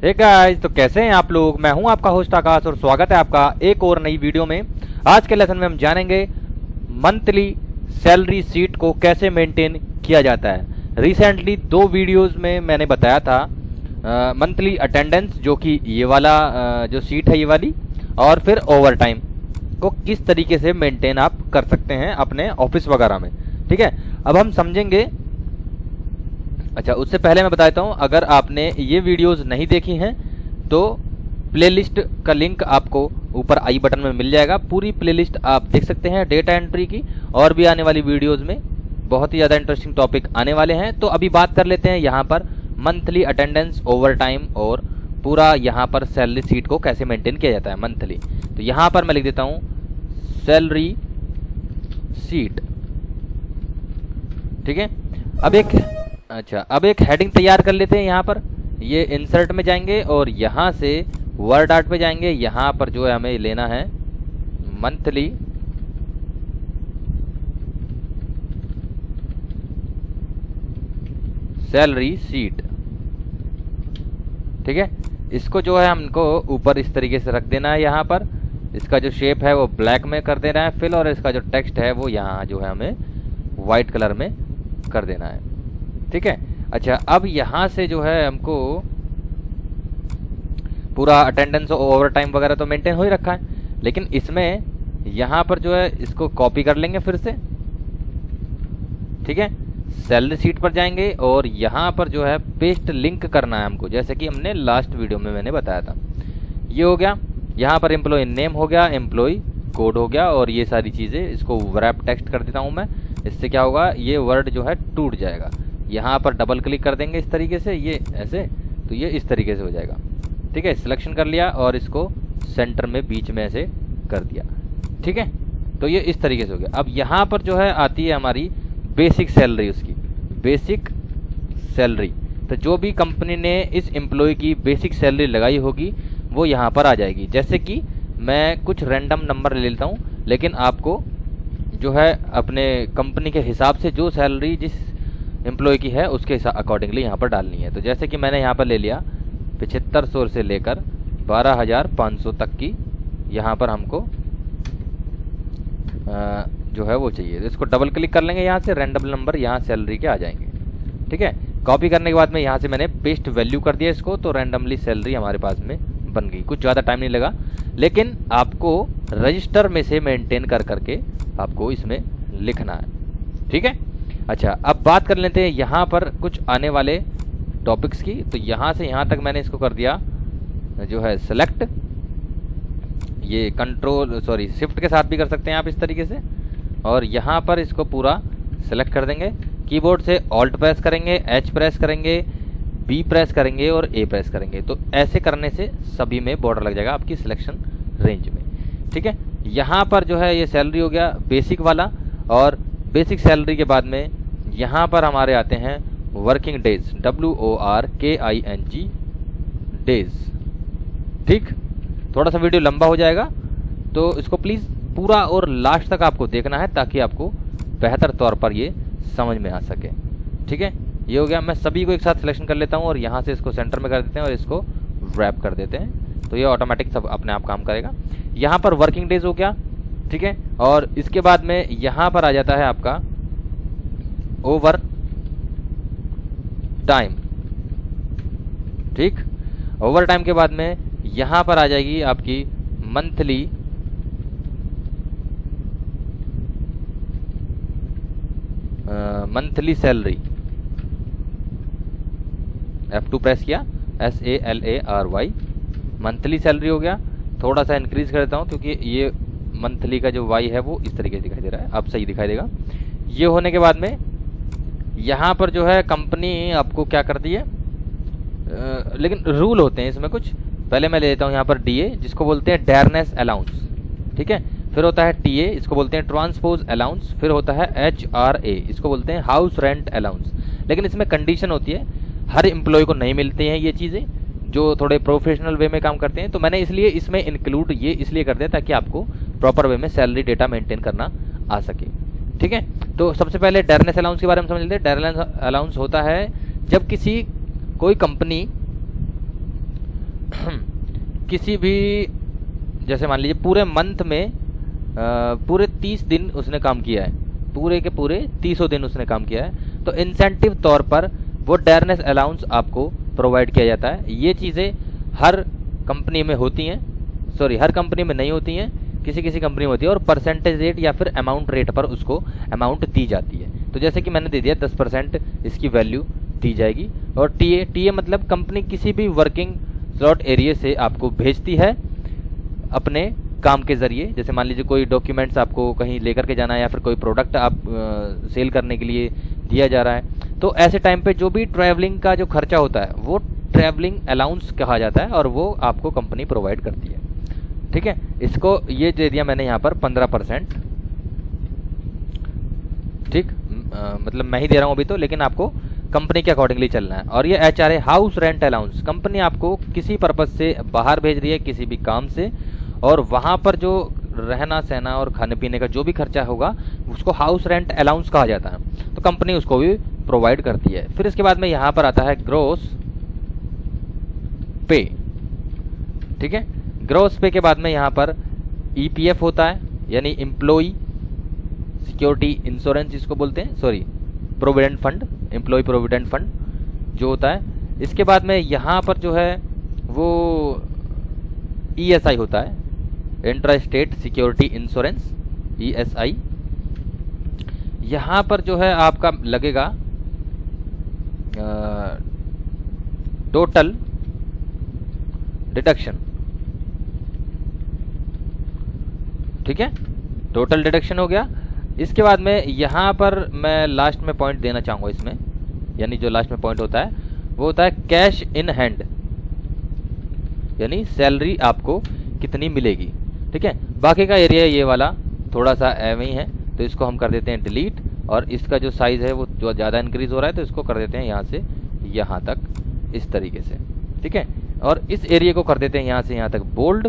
Hey guys, तो कैसे हैं आप लोग। मैं हूं आपका होस्ट आकाश और स्वागत है आपका एक और नई वीडियो में। आज के लेसन में हम जानेंगे मंथली सैलरी शीट को कैसे मेंटेन किया जाता है। रिसेंटली 2 वीडियोस में मैंने बताया था मंथली अटेंडेंस, जो कि ये वाला जो शीट है ये वाली, और फिर ओवर टाइम को किस तरीके से मेंटेन आप कर सकते हैं अपने ऑफिस वगैरह में। ठीक है, अब हम समझेंगे। अच्छा, उससे पहले मैं बताता हूँ, अगर आपने ये वीडियोस नहीं देखी हैं तो प्लेलिस्ट का लिंक आपको ऊपर आई बटन में मिल जाएगा। पूरी प्लेलिस्ट आप देख सकते हैं डेटा एंट्री की, और भी आने वाली वीडियोस में बहुत ही ज़्यादा इंटरेस्टिंग टॉपिक आने वाले हैं। तो अभी बात कर लेते हैं यहाँ पर मंथली अटेंडेंस, ओवर टाइम और पूरा यहाँ पर सैलरी शीट को कैसे मेंटेन किया जाता है मंथली। तो यहाँ पर मैं लिख देता हूँ सैलरी शीट। ठीक है, अब एक हेडिंग तैयार कर लेते हैं। यहाँ पर ये इंसर्ट में जाएंगे और यहाँ से वर्ड आर्ट पे जाएंगे। यहाँ पर जो है हमें लेना है मंथली सैलरी शीट। ठीक है, इसको जो है हमको ऊपर इस तरीके से रख देना है। यहाँ पर इसका जो शेप है वो ब्लैक में कर देना है फिल, और इसका जो टेक्स्ट है वो यहाँ जो है हमें वाइट कलर में कर देना है। ठीक है, अच्छा, अब यहाँ से जो है हमको पूरा अटेंडेंस और ओवर टाइम वगैरह तो मेंटेन हो ही रखा है, लेकिन इसमें यहाँ पर जो है इसको कॉपी कर लेंगे फिर से। ठीक है, सैलरी शीट पर जाएंगे और यहाँ पर जो है पेस्ट लिंक करना है हमको, जैसे कि हमने लास्ट वीडियो में मैंने बताया था। ये हो गया, यहाँ पर एम्प्लॉय नेम हो गया, एम्प्लॉय कोड हो गया, और ये सारी चीज़ें इसको रैप टेक्स्ट कर देता हूँ मैं। इससे क्या होगा, ये वर्ड जो है टूट जाएगा। यहाँ पर डबल क्लिक कर देंगे इस तरीके से, ये ऐसे, तो ये इस तरीके से हो जाएगा। ठीक है, सिलेक्शन कर लिया और इसको सेंटर में बीच में ऐसे कर दिया। ठीक है, तो ये इस तरीके से हो गया। अब यहाँ पर जो है आती है हमारी बेसिक सैलरी, उसकी बेसिक सैलरी। तो जो भी कंपनी ने इस एम्प्लॉय की बेसिक सैलरी लगाई होगी वो यहाँ पर आ जाएगी। जैसे कि मैं कुछ रैंडम नंबर ले लेता हूँ, लेकिन आपको जो है अपने कंपनी के हिसाब से जो सैलरी जिस एम्प्लॉय की है उसके अकॉर्डिंगली यहाँ पर डालनी है। तो जैसे कि मैंने यहाँ पर ले लिया 7500 से लेकर 12500 तक की यहाँ पर हमको जो है वो चाहिए। तो इसको डबल क्लिक कर लेंगे, यहाँ से रैंडम नंबर यहाँ सैलरी के आ जाएंगे। ठीक है, कॉपी करने के बाद में यहाँ से मैंने पेस्ट वैल्यू कर दिया इसको, तो रैंडमली सैलरी हमारे पास में बन गई। कुछ ज़्यादा टाइम नहीं लगा, लेकिन आपको रजिस्टर में से मेंटेन कर करके आपको इसमें लिखना है। ठीक है, अच्छा, अब बात कर लेते हैं यहाँ पर कुछ आने वाले टॉपिक्स की। तो यहाँ से यहाँ तक मैंने इसको कर दिया जो है सेलेक्ट। ये शिफ्ट के साथ भी कर सकते हैं आप इस तरीके से, और यहाँ पर इसको पूरा सेलेक्ट कर देंगे। कीबोर्ड से ऑल्ट प्रेस करेंगे, एच प्रेस करेंगे, बी प्रेस करेंगे और ए प्रेस करेंगे। तो ऐसे करने से सभी में बॉर्डर लग जाएगा आपकी सिलेक्शन रेंज में। ठीक है, यहाँ पर जो है ये सैलरी हो गया बेसिक वाला, और बेसिक सैलरी के बाद में यहाँ पर हमारे आते हैं वर्किंग डेज, WORKING डेज। ठीक, थोड़ा सा वीडियो लंबा हो जाएगा, तो इसको प्लीज़ पूरा और लास्ट तक आपको देखना है, ताकि आपको बेहतर तौर पर ये समझ में आ सके। ठीक है, ये हो गया। मैं सभी को एक साथ सिलेक्शन कर लेता हूँ और यहाँ से इसको सेंटर में कर देते हैं और इसको रैप कर देते हैं, तो ये ऑटोमेटिक सब अपने आप काम करेगा। यहाँ पर वर्किंग डेज हो गया। ठीक है, और इसके बाद में यहाँ पर आ जाता है आपका ओवर टाइम। ठीक, ओवर टाइम के बाद में यहाँ पर आ जाएगी आपकी मंथली सैलरी। F2 प्रेस किया, SALARY, मंथली सैलरी हो गया। थोड़ा सा इंक्रीज कर देता हूँ क्योंकि ये मंथली का जो वाई है वो इस तरीके से दिखाई दे रहा है, अब सही दिखाई देगा। ये होने के बाद में यहाँ पर जो है कंपनी आपको क्या करती है, लेकिन रूल होते हैं इसमें कुछ। पहले मैं ले लेता हूँ यहाँ पर DA, जिसको बोलते हैं डेयरनेस अलाउंस। ठीक है, फिर होता है TA, इसको बोलते हैं ट्रांसपोज अलाउंस। फिर होता है HRA, इसको बोलते हैं हाउस रेंट अलाउंस। लेकिन इसमें कंडीशन होती है, हर एम्प्लॉय को नहीं मिलती हैं ये चीज़ें, जो थोड़े प्रोफेशनल वे में काम करते हैं। तो मैंने इसलिए इसमें इंक्लूड ये इसलिए कर दिया ताकि आपको प्रॉपर वे में सैलरी डेटा मेंटेन करना आ सके। ठीक है, तो सबसे पहले डेयरनेस अलाउंस के बारे में समझ लेते हैं। डेयरनेस अलाउंस होता है जब कोई कंपनी किसी भी, जैसे मान लीजिए पूरे मंथ में पूरे 30 दिन उसने काम किया है, पूरे के पूरे 30 दिन उसने काम किया है, तो इंसेंटिव तौर पर वो डेयरनेस अलाउंस आपको प्रोवाइड किया जाता है। ये चीज़ें हर कंपनी में होती हैं, सॉरी हर कंपनी में नहीं होती हैं, किसी किसी कंपनी में होती है, और परसेंटेज रेट या फिर अमाउंट रेट पर उसको अमाउंट दी जाती है। तो जैसे कि मैंने दे दिया 10% इसकी वैल्यू दी जाएगी। और टीए मतलब कंपनी किसी भी वर्किंग स्लॉट एरिया से आपको भेजती है अपने काम के ज़रिए। जैसे मान लीजिए कोई डॉक्यूमेंट्स आपको कहीं लेकर के जाना है, या फिर कोई प्रोडक्ट आप सेल करने के लिए दिया जा रहा है, तो ऐसे टाइम पे जो भी ट्रैवलिंग का जो खर्चा होता है वो ट्रैवलिंग अलाउंस कहा जाता है, और वो आपको कंपनी प्रोवाइड करती है। ठीक है, इसको ये दे दिया मैंने यहाँ पर 15%। ठीक, मतलब मैं ही दे रहा हूँ अभी तो, लेकिन आपको कंपनी के अकॉर्डिंगली चलना है। और ये HRA house rent allowance, company आपको किसी पर्पज से बाहर भेज रही है किसी भी काम से, और वहाँ पर जो रहना सहना और खाने पीने का जो भी खर्चा होगा उसको हाउस रेंट अलाउंस कहा जाता है, तो कंपनी उसको भी प्रोवाइड करती है। फिर इसके बाद में यहाँ पर आता है ग्रॉस पे। ठीक है, ग्रॉस पे के बाद में यहाँ पर EPF होता है, यानी एम्प्लॉई सिक्योरिटी इंश्योरेंस जिसको बोलते हैं, sorry provident fund, employee provident fund जो होता है। इसके बाद में यहाँ पर जो है वो ESI होता है, intra state security insurance, ESI। यहाँ पर जो है आपका लगेगा टोटल डिडक्शन। ठीक है, टोटल डिडक्शन हो गया। इसके बाद में यहाँ पर मैं लास्ट में पॉइंट देना चाहूँगा इसमें, यानी जो लास्ट में पॉइंट होता है वो होता है कैश इन हैंड, यानी सैलरी आपको कितनी मिलेगी। ठीक है, बाकी का एरिया ये वाला थोड़ा सा एवं ही है, तो इसको हम कर देते हैं डिलीट, और इसका जो साइज़ है वो जो ज़्यादा इंक्रीज़ हो रहा है तो इसको कर देते हैं यहाँ से यहाँ तक, इस तरीके से। ठीक है, और इस एरिया को कर देते हैं यहाँ से यहाँ तक बोल्ड,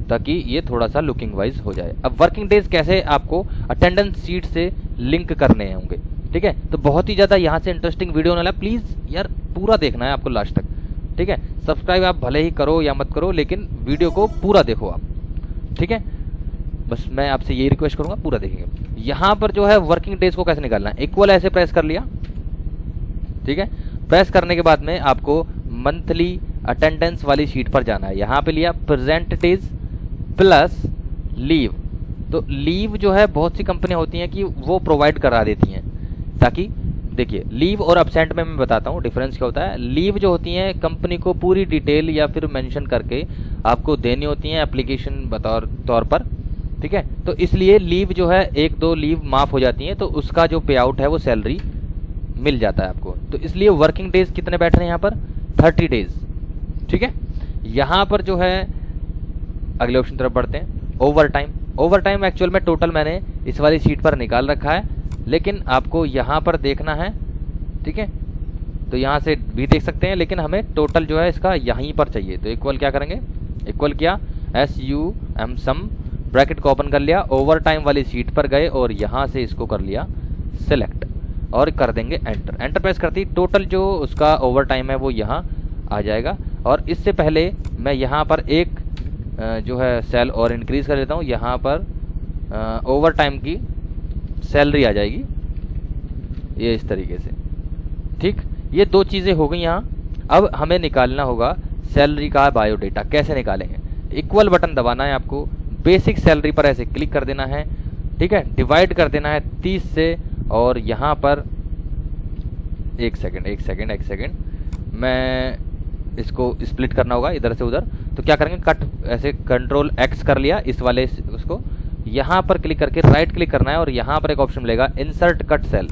ताकि ये थोड़ा सा लुकिंग वाइज हो जाए। अब वर्किंग डेज कैसे आपको अटेंडेंस शीट से लिंक करने होंगे। ठीक है, तो बहुत ही ज़्यादा यहाँ से इंटरेस्टिंग वीडियो होने वाला है, प्लीज़ यार पूरा देखना है आपको लास्ट तक। ठीक है, सब्सक्राइब आप भले ही करो या मत करो, लेकिन वीडियो को पूरा देखो आप। ठीक है, बस मैं आपसे यही रिक्वेस्ट करूँगा, पूरा देखेंगे। यहाँ पर जो है वर्किंग डेज को कैसे निकालना है, इक्वल ऐसे प्रेस कर लिया। ठीक है, प्रेस करने के बाद में आपको मंथली अटेंडेंस वाली शीट पर जाना है। यहाँ पे लिया प्रेजेंट डेज प्लस लीव। तो लीव जो है बहुत सी कंपनियां होती हैं कि वो प्रोवाइड करा देती हैं, ताकि देखिए लीव और एब्सेंट में मैं बताता हूँ डिफरेंस क्या होता है। लीव जो होती हैं कंपनी को पूरी डिटेल या फिर मेंशन करके आपको देनी होती हैं एप्लीकेशन बतौर तौर पर। ठीक है, तो इसलिए लीव जो है 1-2 लीव माफ़ हो जाती हैं, तो उसका जो पे आउट है वो सैलरी मिल जाता है आपको। तो इसलिए वर्किंग डेज कितने बैठ रहे हैं यहाँ पर, 30 डेज। ठीक है, यहाँ पर जो है अगले ऑप्शन तरफ बढ़ते हैं, over time. Over time actual में टोटल मैंने इस वाली शीट पर निकाल रखा है, लेकिन आपको यहाँ पर देखना है। ठीक है, तो यहाँ से भी देख सकते हैं, लेकिन हमें टोटल जो है इसका यहीं पर चाहिए। तो इक्वल क्या करेंगे, इक्वल किया SUM सम, ब्रैकेट को ओपन कर लिया, ओवर टाइम वाली शीट पर गए और यहाँ से इसको कर लिया सिलेक्ट, और कर देंगे एंटर। एंटर प्रेस करती टोटल जो उसका ओवर टाइम है वो यहाँ आ जाएगा। और इससे पहले मैं यहाँ पर एक जो है सेल और इंक्रीज कर लेता हूँ, यहाँ पर ओवर टाइम की सैलरी आ जाएगी ये इस तरीके से। ठीक, ये 2 चीज़ें हो गई यहाँ। अब हमें निकालना होगा सैलरी का बायोडेटा। कैसे निकालेंगे, इक्वल बटन दबाना है आपको, बेसिक सैलरी पर ऐसे क्लिक कर देना है। ठीक है, डिवाइड कर देना है 30 से, और यहाँ पर एक सेकंड मैं इसको स्प्लिट करना होगा इधर से उधर। तो क्या करेंगे, कट ऐसे कंट्रोल X कर लिया इस वाले उसको, यहाँ पर क्लिक करके राइट क्लिक करना है, और यहाँ पर एक ऑप्शन मिलेगा इंसर्ट कट सेल।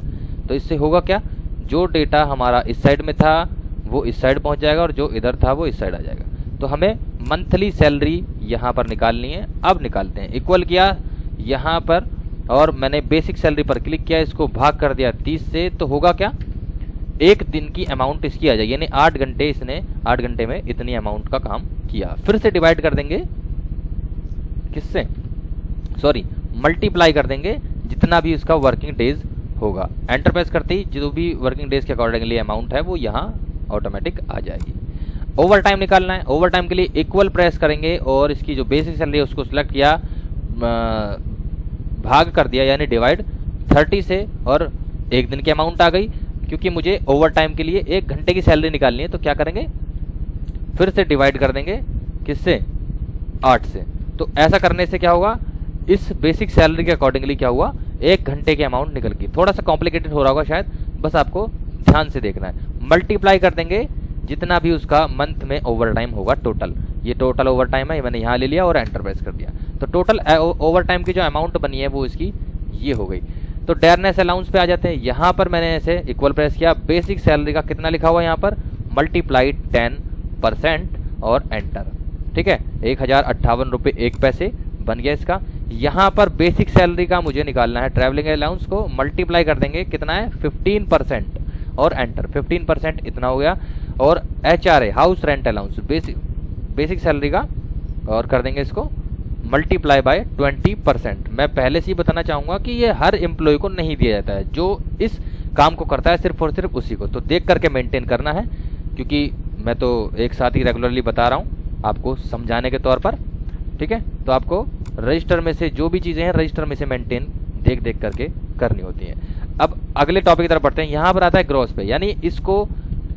तो इससे होगा क्या, जो डेटा हमारा इस साइड में था वो इस साइड पहुँच जाएगा, और जो इधर था वो इस साइड आ जाएगा। तो हमें मंथली सैलरी यहाँ पर निकालनी है। अब निकालते हैं, इक्वल किया यहाँ पर, और मैंने बेसिक सैलरी पर क्लिक किया, इसको भाग कर दिया 30 से। तो होगा क्या, 1 दिन की अमाउंट इसकी आ जाएगी, यानी 8 घंटे इसने 8 घंटे में इतनी अमाउंट का काम किया। फिर से डिवाइड कर देंगे किससे, सॉरी मल्टीप्लाई कर देंगे जितना भी उसका वर्किंग डेज होगा। एंटर प्रेस करते ही जो भी वर्किंग डेज के अकॉर्डिंगली अमाउंट है वो यहाँ ऑटोमेटिक आ जाएगी। ओवर टाइम निकालना है। ओवर टाइम के लिए इक्वल प्रेस करेंगे और इसकी जो बेसिक सैलरी है उसको सिलेक्ट किया, भाग कर दिया यानी डिवाइड 30 से, और एक दिन की अमाउंट आ गई। क्योंकि मुझे ओवर टाइम के लिए 1 घंटे की सैलरी निकालनी है तो क्या करेंगे, फिर से डिवाइड कर देंगे किससे, 8 से। तो ऐसा करने से क्या होगा, इस बेसिक सैलरी के अकॉर्डिंगली क्या हुआ, 1 घंटे की अमाउंट निकल गई। थोड़ा सा कॉम्प्लिकेटेड हो रहा होगा शायद, बस आपको ध्यान से देखना है। मल्टीप्लाई कर देंगे जितना भी उसका मंथ में ओवर टाइम होगा टोटल। ये टोटल ओवर टाइम है, मैंने यहाँ ले लिया और एंटर प्रेस कर दिया। तो टोटल ओवर टाइम की जो अमाउंट बनी है वो इसकी ये हो गई। तो डेयरनेस अलाउंस पे आ जाते हैं। यहाँ पर मैंने ऐसे इक्वल प्रेस किया, बेसिक सैलरी का कितना लिखा हुआ है यहाँ पर, मल्टीप्लाई 10% और एंटर। ठीक है, 1058 रुपये 1 पैसे बन गया इसका। यहाँ पर बेसिक सैलरी का मुझे निकालना है ट्रैवलिंग अलाउंस को, मल्टीप्लाई कर देंगे कितना है 15% और एंटर। 15% इतना हो गया। और HRA house rent allowance basic salary का, और कर देंगे इसको मल्टीप्लाई बाय 20%। मैं पहले से ही बताना चाहूँगा कि ये हर एम्प्लॉय को नहीं दिया जाता है, जो इस काम को करता है सिर्फ और सिर्फ उसी को। तो देख करके मेंटेन करना है, क्योंकि मैं तो एक साथ ही रेगुलरली बता रहा हूँ आपको समझाने के तौर पर। ठीक है, तो आपको रजिस्टर में से जो भी चीज़ें हैं रजिस्टर में से मेंटेन देख देख करके करनी होती हैं। अब अगले टॉपिक की तरफ बढ़ते हैं। यहाँ पर आता है ग्रॉस पे, यानी इसको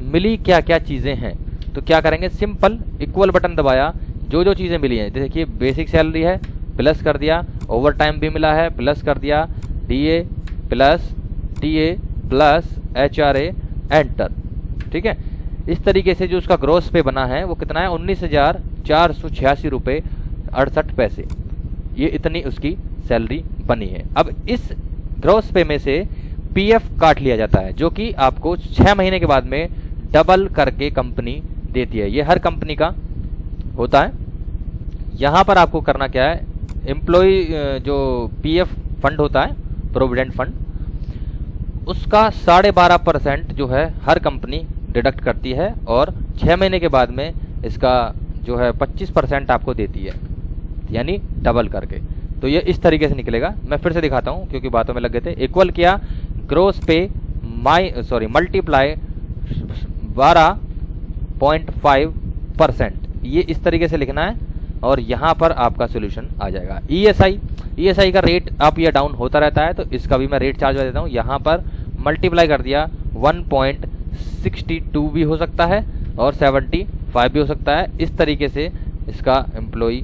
मिली क्या क्या चीज़ें हैं। तो क्या करेंगे, सिंपल इक्वल बटन दबाया, जो जो चीज़ें मिली हैं, देखिए बेसिक सैलरी है प्लस कर दिया, ओवर टाइम भी मिला है प्लस कर दिया, DA plus TA plus HRA enter. ठीक है, इस तरीके से जो उसका ग्रोस पे बना है वो कितना है, 19,486 रुपये 68 पैसे। ये इतनी उसकी सैलरी बनी है। अब इस ग्रोस पे में से PF काट लिया जाता है, जो कि आपको 6 महीने के बाद में डबल करके कंपनी देती है। ये हर कंपनी का होता है। यहाँ पर आपको करना क्या है, एम्प्लॉय जो PF फंड होता है, प्रोविडेंट फंड, उसका 12.5% जो है हर कंपनी डिडक्ट करती है, और 6 महीने के बाद में इसका जो है 25% आपको देती है, यानी डबल करके। तो ये इस तरीके से निकलेगा। मैं फिर से दिखाता हूँ क्योंकि बातों में लग गए थे। इक्वल किया, ग्रोस पे मल्टीप्लाई 12.5%, ये इस तरीके से लिखना है, और यहाँ पर आपका सोल्यूशन आ जाएगा। ESI का रेट अप या डाउन होता रहता है, तो इसका भी मैं रेट चार्ज कर देता हूँ। यहाँ पर मल्टीप्लाई कर दिया, 1.62 भी हो सकता है और 75 भी हो सकता है। इस तरीके से इसका एम्प्लॉय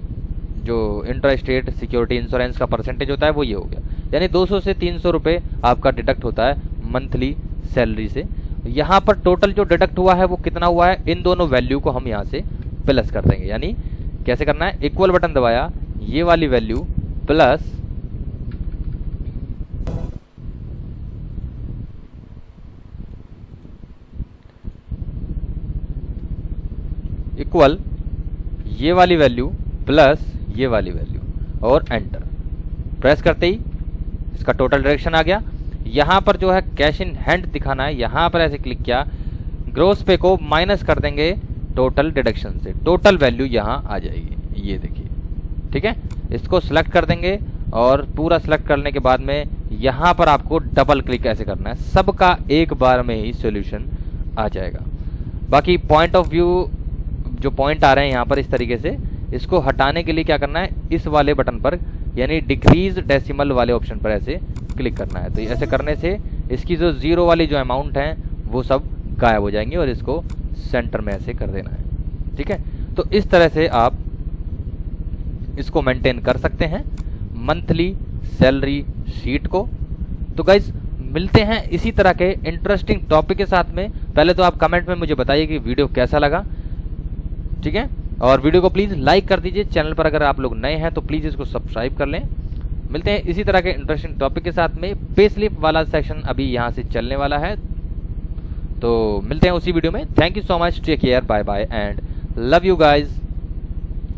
जो इंटर स्टेट सिक्योरिटी इंश्योरेंस का परसेंटेज होता है वो ये हो गया, यानी 200 से 300 रुपये आपका डिडक्ट होता है मंथली सैलरी से। यहाँ पर टोटल जो डिडक्ट हुआ है वो कितना हुआ है, इन दोनों वैल्यू को हम यहाँ से प्लस कर देंगे। यानी कैसे करना है, इक्वल बटन दबाया, ये वाली वैल्यू प्लस इक्वल ये वाली वैल्यू प्लस ये वाली वैल्यू और एंटर। प्रेस करते ही इसका टोटल डायरेक्शन आ गया। यहाँ पर जो है कैश इन हैंड दिखाना है, यहाँ पर ऐसे क्लिक किया, ग्रोस पे को माइनस कर देंगे टोटल डिडक्शन से, टोटल वैल्यू यहाँ आ जाएगी, ये देखिए। ठीक है, इसको सिलेक्ट कर देंगे और पूरा सिलेक्ट करने के बाद में यहाँ पर आपको डबल क्लिक ऐसे करना है, सबका एक बार में ही सॉल्यूशन आ जाएगा। बाकी पॉइंट ऑफ व्यू जो पॉइंट आ रहे हैं यहाँ पर इस तरीके से, इसको हटाने के लिए क्या करना है, इस वाले बटन पर यानी डिक्रीज डेसिमल वाले ऑप्शन पर ऐसे क्लिक करना है। तो ऐसे करने से इसकी जो जीरो वाली जो अमाउंट है वो सब गायब हो जाएंगे और इसको सेंटर में ऐसे कर देना है। ठीक है, तो इस तरह से आप इसको मेंटेन कर सकते हैं मंथली सैलरी शीट को। तो गाइज मिलते हैं इसी तरह के इंटरेस्टिंग टॉपिक के साथ में। पहले तो आप कमेंट में मुझे बताइए कि वीडियो कैसा लगा। ठीक है, और वीडियो को प्लीज़ लाइक कर दीजिए। चैनल पर अगर आप लोग नए हैं तो प्लीज़ इसको सब्सक्राइब कर लें। मिलते हैं इसी तरह के इंटरेस्टिंग टॉपिक के साथ में। पे स्लिप वाला सेक्शन अभी यहाँ से चलने वाला है, तो मिलते हैं उसी वीडियो में। Thank you so much, take care, bye bye and love you guys.